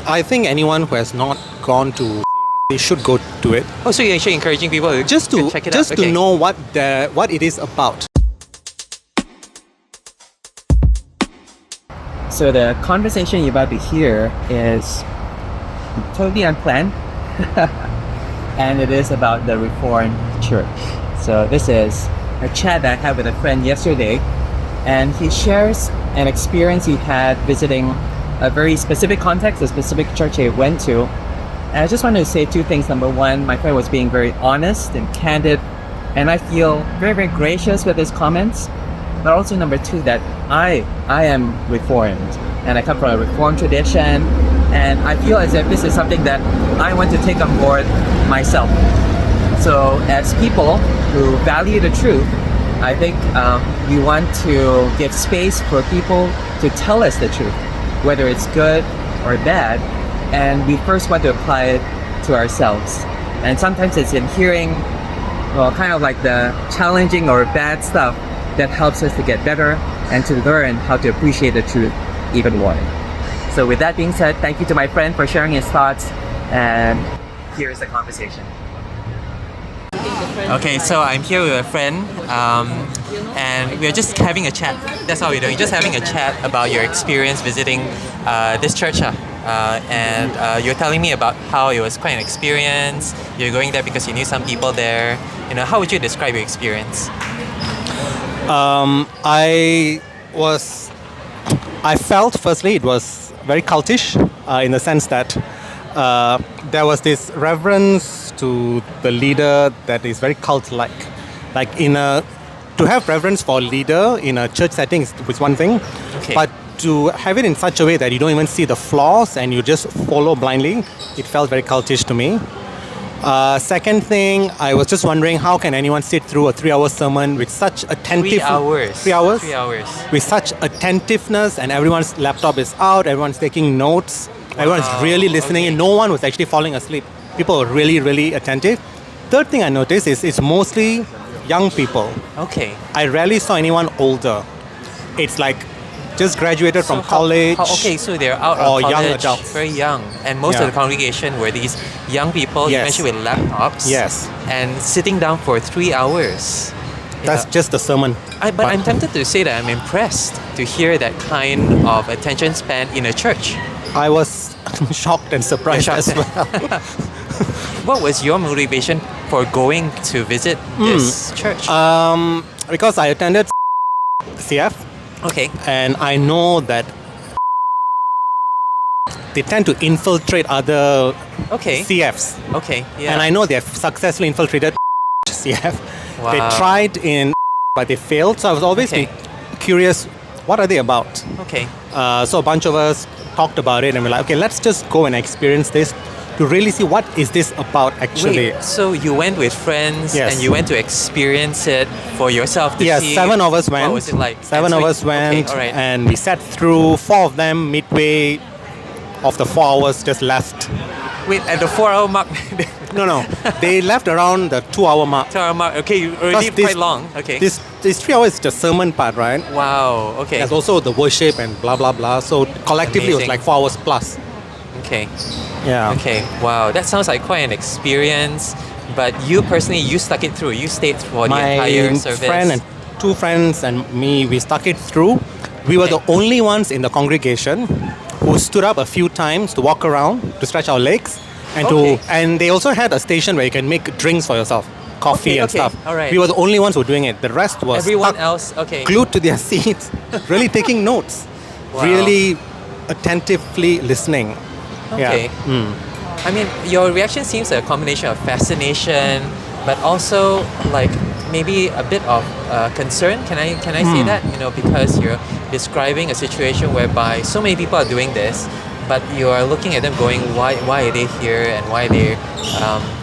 I think anyone who has not gone to they should go to it. Oh, so you're actually encouraging people to Just to check it just out. to know what it is about. So the conversation you're about to hear is totally unplanned, and it is about the Reformed Church. So this is a chat that I had with a friend yesterday, and he shares an experience he had visiting a very specific context, a specific church he went to. And I just wanted to say two things. Number one, my friend was being very honest and candid, and I feel very, very gracious with his comments. But also number two, that I am Reformed, and I come from a Reformed tradition, and I feel as if this is something that I want to take on board myself. So as people who value the truth, I think we want to give space for people to tell us the truth, whether it's good or bad, and we first want to apply it to ourselves. And sometimes it's in hearing, well, kind of like the challenging or bad stuff that helps us to get better and to learn how to appreciate the truth even more. So with that being said, thank you to my friend for sharing his thoughts, and here's the conversation. Okay, so I'm here with a friend, and we're just having a chat. That's all we're doing, just having a chat about your experience visiting this church. And you're telling me about how it was quite an experience. You're going there because you knew some people there. You know, how would you describe your experience? I felt firstly it was very cultish in the sense that there was this reverence to the leader that is very cult-like. Like to have reverence for a leader in a church setting is one thing, but to have it in such a way that you don't even see the flaws and you just follow blindly, it felt very cultish to me. Second thing, I was just wondering, how can anyone sit through a 3-hour sermon with such attentive... 3 hours. 3 hours? 3 hours. With such attentiveness, and everyone's laptop is out, everyone's taking notes, everyone's really listening, and no one was actually falling asleep. People were really, really attentive. Third thing I noticed is it's mostly young people. Okay. I rarely saw anyone older. It's like just graduated from college. So they're out of college, young adults. very young, and most of the congregation were these young people, you mentioned, with laptops. Yes. And sitting down for 3 hours. That's just the sermon. But I'm tempted to say that I'm impressed to hear that kind of attention span in a church. I was shocked and surprised as well. What was your motivation for going to visit this church? Because I attended CF. Okay. And I know that they tend to infiltrate other CFs. Okay, yeah. And I know they have successfully infiltrated CF. Wow. They tried but they failed. So I was always curious, what are they about? Okay. So a bunch of us talked about it and we're like, okay, let's just go and experience this to really see what is this about actually. Wait, so you went with friends and you went to experience it for yourself to see? Yes, 7 of us went. What was it like? 7 of us went, and we sat through 4 of them. Midway of the 4 hours just left. Wait, at the 4 hour mark? No. They left around the 2 hour mark. 2 hour mark, okay, already quite long. Okay. This 3 hours is the sermon part, right? Wow, okay. There's also the worship and blah, blah, blah. So collectively it was like 4 hours plus. Okay. Yeah. Okay, wow. That sounds like quite an experience. But you personally, you stuck it through. You stayed for the entire service. My friend and 2 friends and me, we stuck it through. We were the only ones in the congregation who stood up a few times to walk around, to stretch our legs. And they also had a station where you can make drinks for yourself. Coffee and stuff. All right. We were the only ones who were doing it. The rest was glued to their seats, really taking notes. Wow. Really attentively listening. Okay. Yeah. I mean, your reaction seems a combination of fascination, but also like maybe a bit of concern. Can I say that? You know, because you're describing a situation whereby so many people are doing this, but you are looking at them going, why are they here, and why are they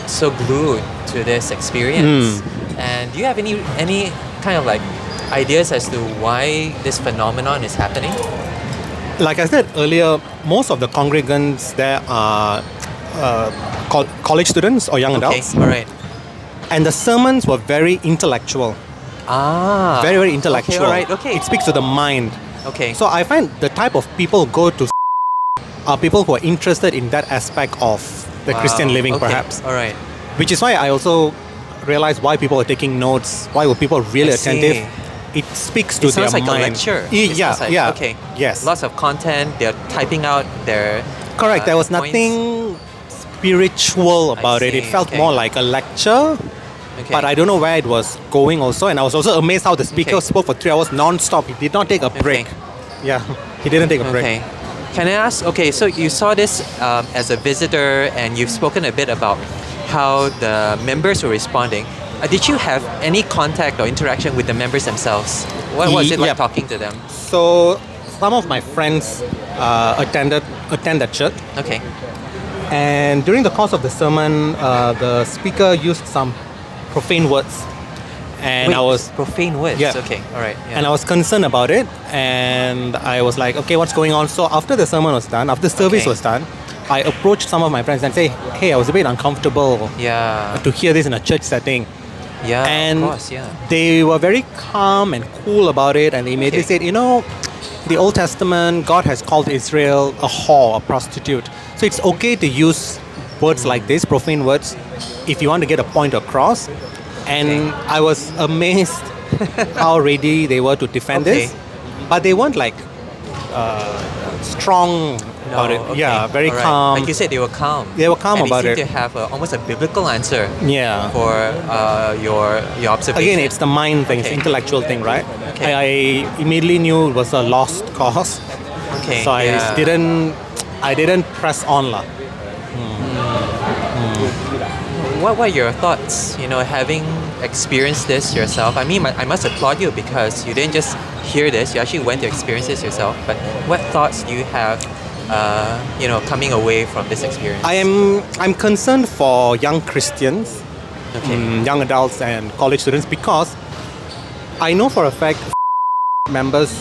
so glued to this experience? And do you have any kind of like ideas as to why this phenomenon is happening? Like I said earlier, most of the congregants there are college students or young adults. Okay, all right. And the sermons were very intellectual. Very, very intellectual. Okay, all right, okay. It speaks to the mind. Okay. So I find the type of people go to are people who are interested in that aspect of the Christian living, okay. perhaps. All right. Which is why I also realized why people are taking notes, why were people really I attentive. see. It speaks to It sounds their like mind. a lecture. It Yeah, sounds like, yeah. Okay. Yes. Lots of content. They're typing out their. Correct. There was points. nothing spiritual about it. It see, felt okay. more like a lecture. Okay. But I don't know where it was going also. And I was also amazed how the speaker Okay. spoke for 3 hours non-stop. He did not take a break. Yeah, he didn't take a break. Okay. Can I ask? Okay, so you saw this as a visitor, and you've spoken a bit about how the members were responding. Did you have any contact or interaction with the members themselves? What was it like Yep. talking to them? So some of my friends attended church. Okay. And during the course of the sermon, the speaker used some profane words. And Wait, I was profane words. Yeah. Okay. All right. Yeah. and I was concerned about it, and I was like, okay, what's going on? So after the sermon was done, after the service Okay. was done, I approached some of my friends and say, hey, I was a bit uncomfortable Yeah. to hear this in a church setting. Yeah. And of course. Yeah. they were very calm and cool about it, and they immediately Okay. said, the Old Testament, God has called Israel a whore, a prostitute. So it's okay to use words like this, profane words, if you want to get a point across. And I was amazed how ready they were to defend Okay. this, but they weren't like strong about it. okay. Yeah, very All right. calm. Like you said, they were calm. They were calm and about they it. seemed to have almost a biblical answer Yeah. for your observation. Again, it's the mind thing, it's Okay. the intellectual thing, right? Okay. I immediately knew it was a lost cause, Okay. so yeah. I didn't press on lah. What were your thoughts? Having experienced this yourself. I mean, I must applaud you because you didn't just hear this; you actually went to experience this yourself. But what thoughts do you have? Coming away from this experience. I'm concerned for young Christians, Okay. young adults and college students, because I know for a fact members,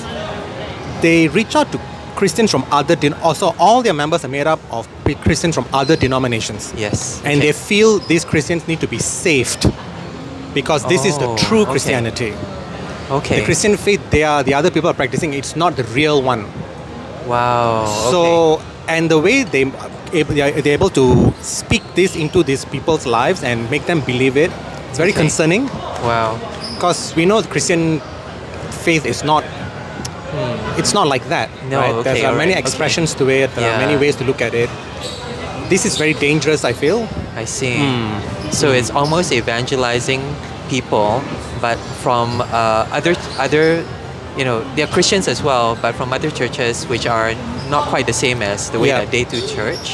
they reach out to Christians from other also all their members are made up of Christians from other denominations, Yes. and okay. they feel these Christians need to be saved because this is the Oh, true okay. Christianity. Okay. The Christian faith the other people are practicing, it's not the real one. Wow. So, and the way they're able to speak this into these people's lives and make them believe it, it's very Okay. concerning, Wow. because we know the Christian faith is not, it's not like that. No, right? okay, There's alright, many okay. expressions to it, there are Yeah. many ways to look at it. This is very dangerous, I feel. I see. So it's almost evangelizing people, but from other they're Christians as well, but from other churches which are not quite the same as the way Yeah. that they do church.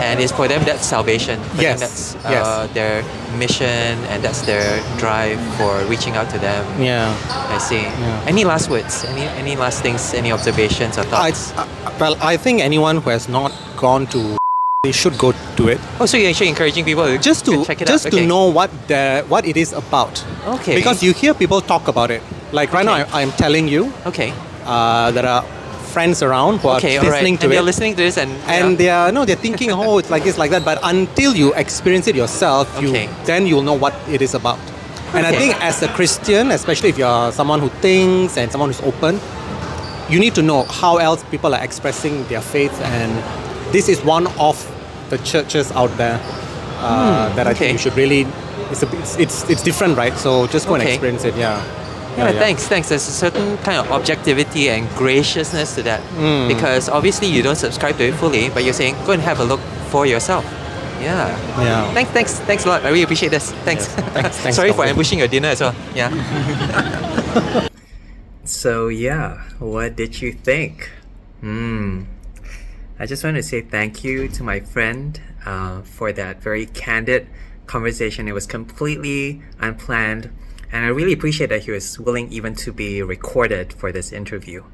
And it's for them that's salvation. For Yes, them that's yes. their mission, and that's their drive for reaching out to them. Yeah. I see. Yeah. Any last words? Any last things? Any observations or thoughts? I think anyone who has not gone to, they should go to it. Oh, so you're actually encouraging people to Just to check it out. to know what it is about. Okay. Because you hear people talk about it. Like right Okay. now, I'm telling you, Okay. there are friends around who are Okay. All right. listening And to they're it, listening to this, and and they're thinking, oh, it's like this, like that. But until you experience it yourself, Okay. then you'll know what it is about. And I Okay. think as a Christian, especially if you're someone who thinks and someone who's open, you need to know how else people are expressing their faith, and this is one of the churches out there that I okay. think you should really. It's different, right? So just go and Okay. experience it. Yeah. Yeah, thanks. There's a certain kind of objectivity and graciousness to that, because obviously you don't subscribe to it fully, but you're saying go and have a look for yourself. Yeah. Yeah. Thanks a lot. I really appreciate this. Thanks. Thanks, Sorry for Calvin. ambushing your dinner as well. Yeah. So yeah, what did you think? I just want to say thank you to my friend for that very candid conversation. It was completely unplanned, and I really appreciate that he was willing even to be recorded for this interview.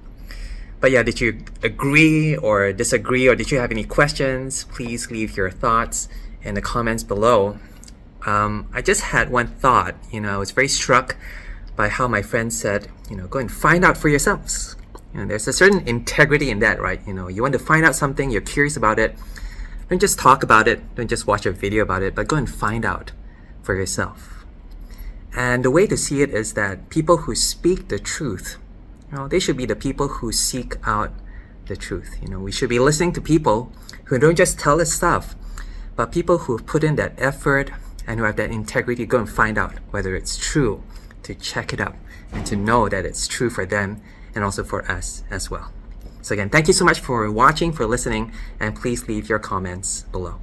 But yeah, did you agree or disagree, or did you have any questions? Please leave your thoughts in the comments below. I just had one thought. I was very struck by how my friend said, go and find out for yourselves. There's a certain integrity in that, right? You want to find out something, you're curious about it. Don't just talk about it, don't just watch a video about it, but go and find out for yourself. And the way to see it is that people who speak the truth, they should be the people who seek out the truth. You know, we should be listening to people who don't just tell us stuff, but people who have put in that effort and who have that integrity to go and find out whether it's true, to check it out, and to know that it's true for them and also for us as well. So again, thank you so much for watching, for listening, and please leave your comments below.